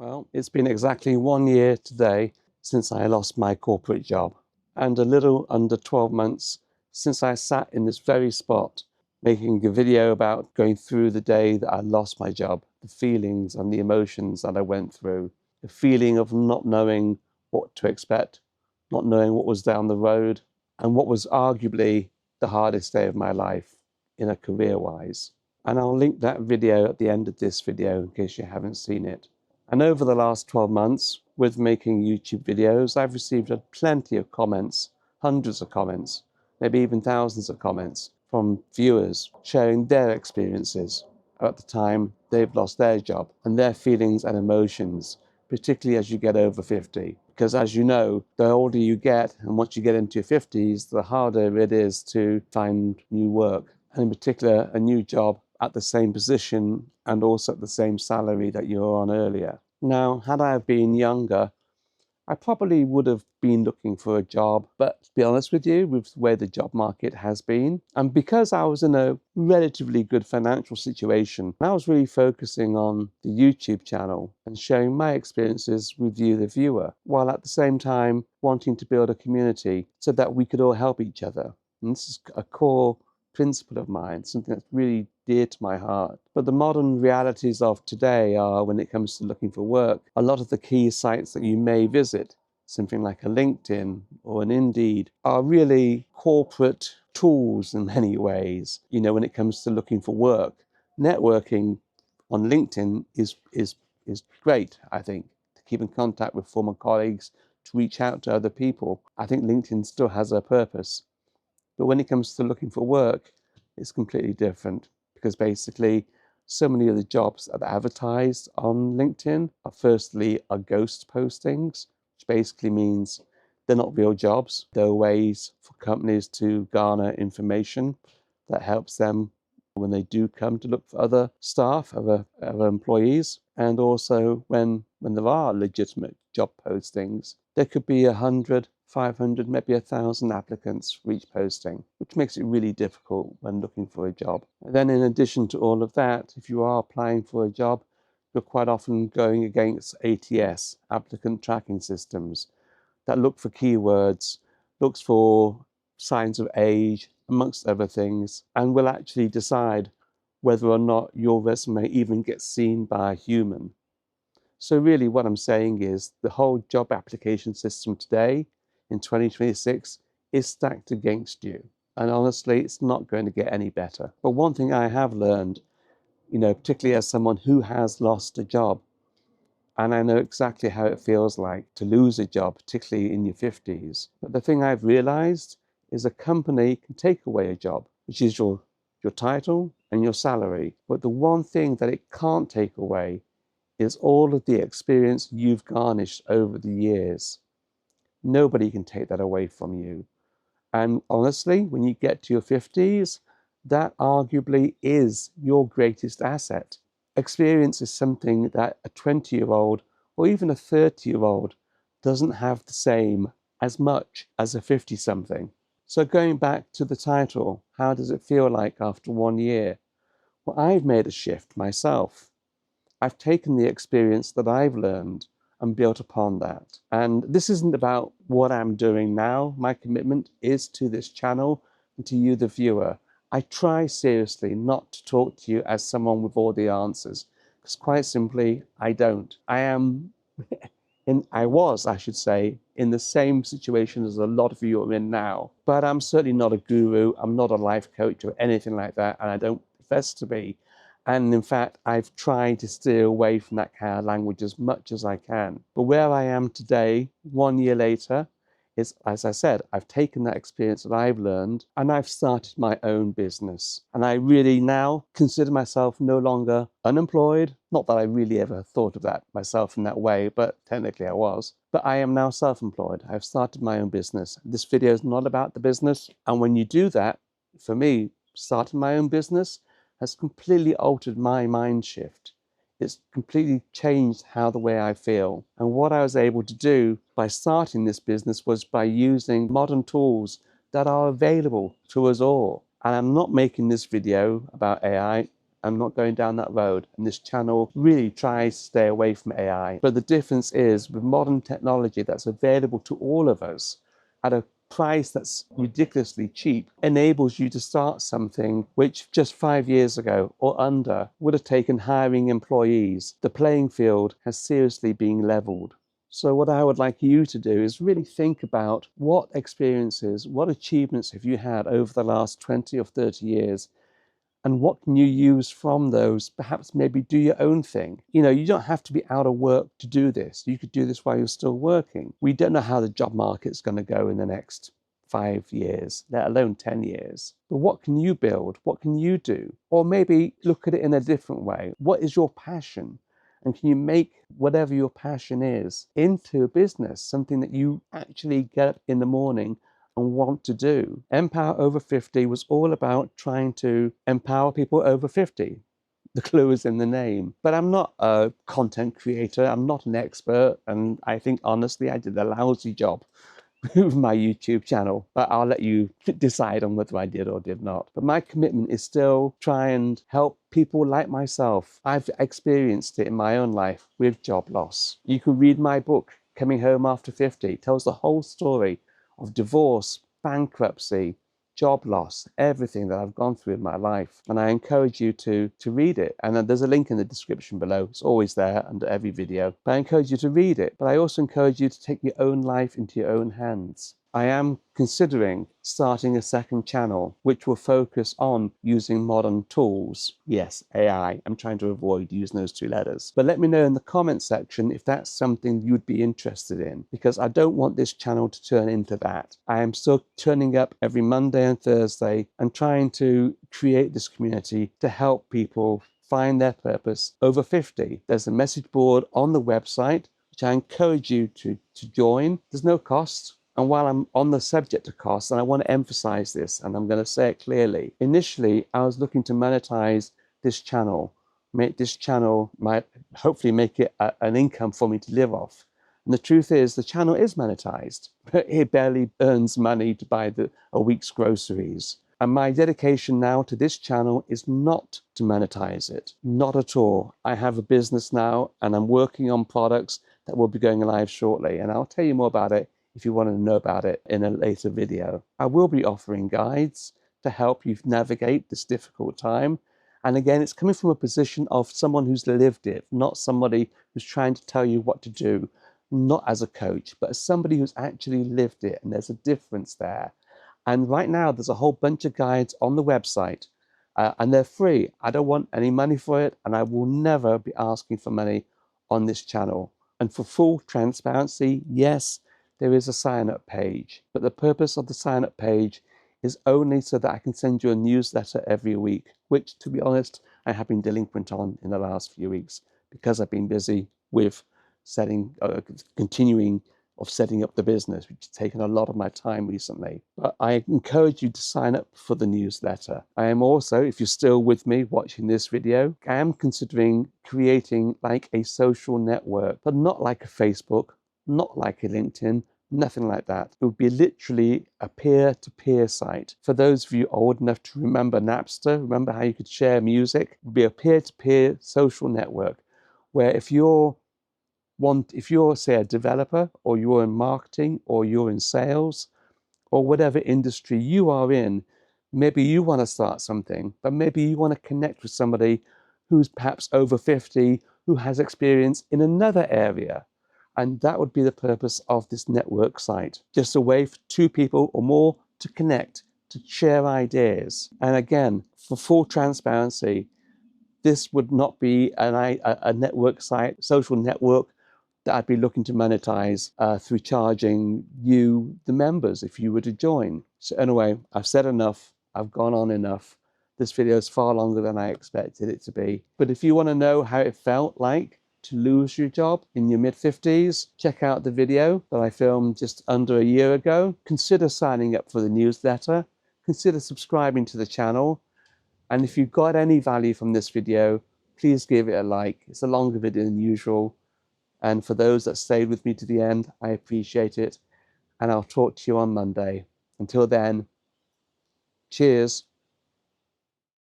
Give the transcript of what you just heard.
Well, it's been exactly 1 year today since I lost my corporate job, and a little under 12 months since I sat in this very spot making a video about going through the day that I lost my job, the feelings and the emotions that I went through, the feeling of not knowing what to expect, not knowing what was down the road, and what was arguably the hardest day of my life in a career-wise. And I'll link that video at the end of this video in case you haven't seen it. And over the last 12 months, with making YouTube videos, I've received plenty of comments, hundreds of comments, maybe even thousands of comments from viewers sharing their experiences at the time they've lost their job and their feelings and emotions, particularly as you get over 50. Because as you know, the older you get, and once you get into your 50s, the harder it is to find new work, and in particular, a new job at the same position and also at the same salary that you were on earlier. Now, had I been younger, I probably would have been looking for a job, but to be honest with you, with the way the job market has been, and because I was in a relatively good financial situation, I was really focusing on the YouTube channel and sharing my experiences with you, the viewer, while at the same time wanting to build a community so that we could all help each other. And this is a core principle of mine, something that's really dear to my heart. But the modern realities of today are, when it comes to looking for work, a lot of the key sites that you may visit, something like a LinkedIn or an Indeed, are really corporate tools in many ways. When it comes to looking for work, networking on LinkedIn is great, I think, to keep in contact with former colleagues, to reach out to other people. I think LinkedIn still has a purpose. But when it comes to looking for work, it's completely different, because basically so many of the jobs that are advertised on LinkedIn are firstly ghost postings, which basically means they're not real jobs. They're ways for companies to garner information that helps them when they do come to look for other staff, other employees. And also when there are legitimate job postings, there could be 100, 500, maybe 1,000 applicants for each posting, which makes it really difficult when looking for a job. And then in addition to all of that, if you are applying for a job, you're quite often going against ATS, applicant tracking systems, that look for keywords, looks for signs of age, amongst other things, and will actually decide whether or not your resume even gets seen by a human. So really what I'm saying is the whole job application system today in 2026 is stacked against you. And honestly, it's not going to get any better. But one thing I have learned, particularly as someone who has lost a job, and I know exactly how it feels like to lose a job, particularly in your 50s. But the thing I've realized is a company can take away a job, which is your title and your salary. But the one thing that it can't take away is all of the experience you've garnished over the years. Nobody can take that away from you. And honestly, when you get to your 50s, that arguably is your greatest asset. Experience is something that a 20-year-old or even a 30-year-old doesn't have the same as much as a 50-something. So going back to the title, how does it feel like after 1 year? Well, I've made a shift myself. I've taken the experience that I've learned and built upon that. And this isn't about what I'm doing now. My commitment is to this channel and to you, the viewer. I try seriously not to talk to you as someone with all the answers, because quite simply, I don't. I was, I should say, in the same situation as a lot of you are in now. But I'm certainly not a guru. I'm not a life coach or anything like that, and I don't profess to be. And in fact, I've tried to steer away from that kind of language as much as I can. But where I am today, 1 year later, is, as I said, I've taken that experience that I've learned and I've started my own business. And I really now consider myself no longer unemployed. Not that I really ever thought of that myself in that way, but technically I was. But I am now self-employed. I've started my own business. This video is not about the business. And when you do that, for me, starting my own business has completely altered my mind shift. It's completely changed the way I feel. And what I was able to do by starting this business was by using modern tools that are available to us all. And I'm not making this video about AI. I'm not going down that road. And this channel really tries to stay away from AI. But the difference is with modern technology that's available to all of us at a price that's ridiculously cheap, enables you to start something which just 5 years ago or under would have taken hiring employees. The playing field has seriously been leveled. So what I would like you to do is really think about what experiences, what achievements have you had over the last 20 or 30 years, and what can you use from those? Perhaps maybe do your own thing. You know, you don't have to be out of work to do this. You could do this while you're still working. We don't know how the job market's going to go in the next 5 years, let alone 10 years. But what can you build? What can you do? Or maybe look at it in a different way. What is your passion? And can you make whatever your passion is into a business, something that you actually get up in the morning and want to do? Empower Over 50 was all about trying to empower people over 50. The clue is in the name. But I'm not a content creator. I'm not an expert. And I think, honestly, I did a lousy job with my YouTube channel, but I'll let you decide on whether I did or did not. But my commitment is still try and help people like myself. I've experienced it in my own life with job loss. You can read my book, Coming Home After 50. It tells the whole story of divorce, bankruptcy, job loss, everything that I've gone through in my life. And I encourage you to read it. And then there's a link in the description below. It's always there under every video. But I encourage you to read it. But I also encourage you to take your own life into your own hands. I am considering starting a second channel which will focus on using modern tools. Yes, AI. I'm trying to avoid using those two letters. But let me know in the comment section if that's something you'd be interested in, because I don't want this channel to turn into that. I am still turning up every Monday and Thursday and trying to create this community to help people find their purpose over 50. There's a message board on the website, which I encourage you to join. There's no cost. And while I'm on the subject of costs, and I want to emphasize this, and I'm going to say it clearly, initially I was looking to monetize this channel, make this channel might hopefully make it an income for me to live off. And the truth is the channel is monetized, but it barely earns money to buy a week's groceries. And my dedication now to this channel is not to monetize it, not at all. I have a business now and I'm working on products that will be going live shortly. And I'll tell you more about it if you want to know about it in a later video. I will be offering guides to help you navigate this difficult time. And again, it's coming from a position of someone who's lived it, not somebody who's trying to tell you what to do, not as a coach, but as somebody who's actually lived it. And there's a difference there. And right now, there's a whole bunch of guides on the website, and they're free. I don't want any money for it, and I will never be asking for money on this channel. And for full transparency, yes, there is a sign-up page, but the purpose of the sign-up page is only so that I can send you a newsletter every week, which, to be honest, I have been delinquent on in the last few weeks because I've been busy with continuing of setting up the business, which has taken a lot of my time recently. But I encourage you to sign up for the newsletter. I am also, if you're still with me watching this video, I am considering creating like a social network, but not like a Facebook, not like a LinkedIn, nothing like that. It would be literally a peer-to-peer site. For those of you old enough to remember Napster, remember how you could share music? It would be a peer-to-peer social network where if you're, say, a developer, or you're in marketing, or you're in sales, or whatever industry you are in, maybe you want to start something, but maybe you want to connect with somebody who's perhaps over 50, who has experience in another area. And that would be the purpose of this network site. Just a way for two people or more to connect, to share ideas. And again, for full transparency, this would not be a network site, social network, that I'd be looking to monetize through charging you, the members, if you were to join. So anyway, I've said enough. I've gone on enough. This video is far longer than I expected it to be. But if you want to know how it felt like to lose your job in your mid-50s, check out the video that I filmed just under a year ago. Consider signing up for the newsletter. Consider subscribing to the channel. And if you got any value from this video, please give it a like. It's a longer video than usual. And for those that stayed with me to the end, I appreciate it. And I'll talk to you on Monday. Until then, cheers.